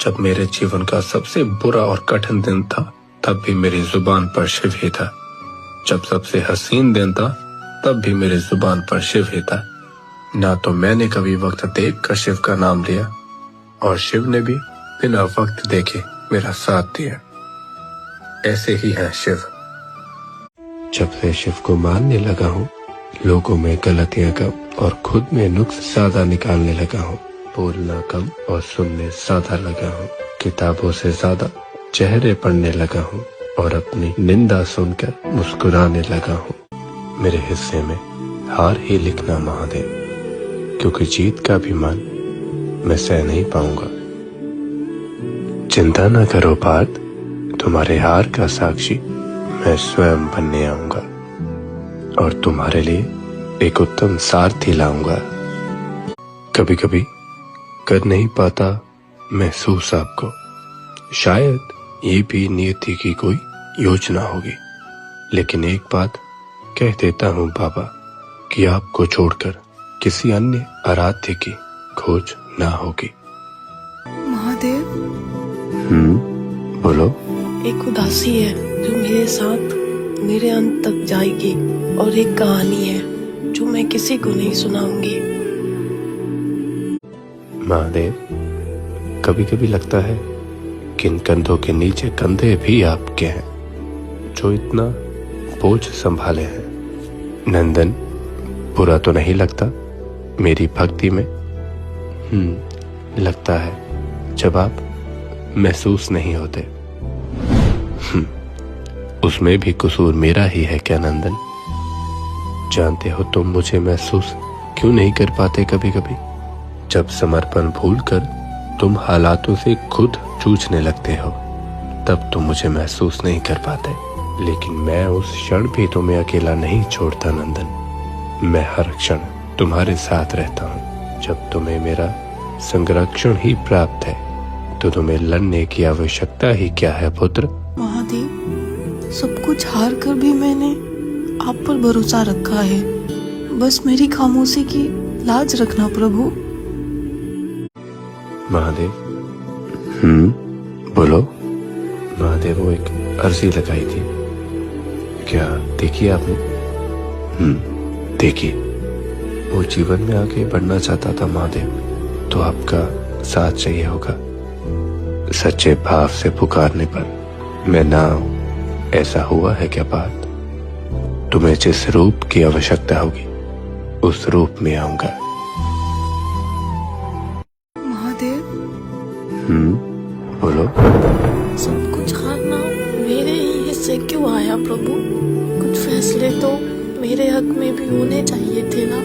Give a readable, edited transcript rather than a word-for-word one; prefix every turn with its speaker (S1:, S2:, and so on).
S1: जब मेरे जीवन का सबसे बुरा और कठिन दिन था, तब भी मेरी जुबान पर शिव ही था। जब सबसे हसीन दिन था, तब भी मेरी जुबान पर शिव ही था। ना तो मैंने कभी वक्त देख कर शिव का नाम लिया, और शिव ने भी बिना वक्त देखे मेरा साथ दिया। ऐसे ही है शिव। जब से शिव को मानने लगा हूँ, लोगों में गलतियां कम और खुद में नुक्स ज्यादा निकालने लगा हूँ। बोलना कम और सुनने ज्यादा लगा हूँ। किताबों से ज्यादा चेहरे पढ़ने लगा हूँ और अपनी निंदा सुनकर मुस्कुराने लगा हूँ। मेरे हिस्से में हार ही लिखना महादेव, क्योंकि जीत का अभिमान मैं सह नहीं पाऊंगा। चिंता न करो पार्थ, तुम्हारे हार का साक्षी मैं स्वयं बनने आऊंगा और तुम्हारे लिए एक उत्तम सारथी लाऊंगा। कभी कभी कर नहीं पाता महसूस आपको, शायद ये भी नियति की कोई योजना होगी, लेकिन एक बात कह देता हूँ बाबा, कि आपको छोड़कर किसी अन्य आराध्य की खोज ना होगी।
S2: महादेव,
S1: बोलो।
S2: एक उदासी है जो मेरे साथ मेरे अंत तक जाएगी, और एक कहानी है जो मैं किसी को नहीं सुनाऊंगी।
S1: महादेव, कभी कभी लगता है कि इन कंधों के नीचे कंधे भी आपके हैं, जो इतना बोझ संभाले हैं। नंदन, बुरा तो नहीं लगता मेरी भक्ति में? लगता है जब आप महसूस नहीं होते। उसमें भी कसूर मेरा ही है क्या नंदन? जानते हो तुम मुझे महसूस क्यों नहीं कर पाते कभी कभी? जब समर्पण भूलकर तुम हालातों से खुद जूझने लगते हो, तब तुम मुझे महसूस नहीं कर पाते। लेकिन मैं उस क्षण भी तुम्हें अकेला नहीं छोड़ता नंदन। मैं हर क्षण तुम्हारे साथ रहता हूँ। जब तुम्हें मेरा संरक्षण ही प्राप्त है, तो तुम्हें लड़ने की आवश्यकता ही क्या है पुत्र?
S2: महादेव, सब कुछ हार कर भी मैंने आप पर भरोसा रखा है। बस मेरी खामोशी की लाज रखना प्रभु।
S1: महादेव, बोलो। महादेव, वो एक अर्जी लगाई थी, क्या देखी आपने? देखी। वो जीवन में आगे बढ़ना चाहता था महादेव, तो आपका साथ चाहिए होगा। सच्चे भाव से पुकारने पर मैं ना आऊं, ऐसा हुआ है क्या बात? तुम्हें जिस रूप की आवश्यकता होगी, उस रूप में आऊंगा।
S2: महादेव,
S1: बोलो।
S2: सब कुछ हारना मेरे ही हिस्से क्यों आया प्रभु? कुछ फैसले तो मेरे हक में भी होने चाहिए थे ना।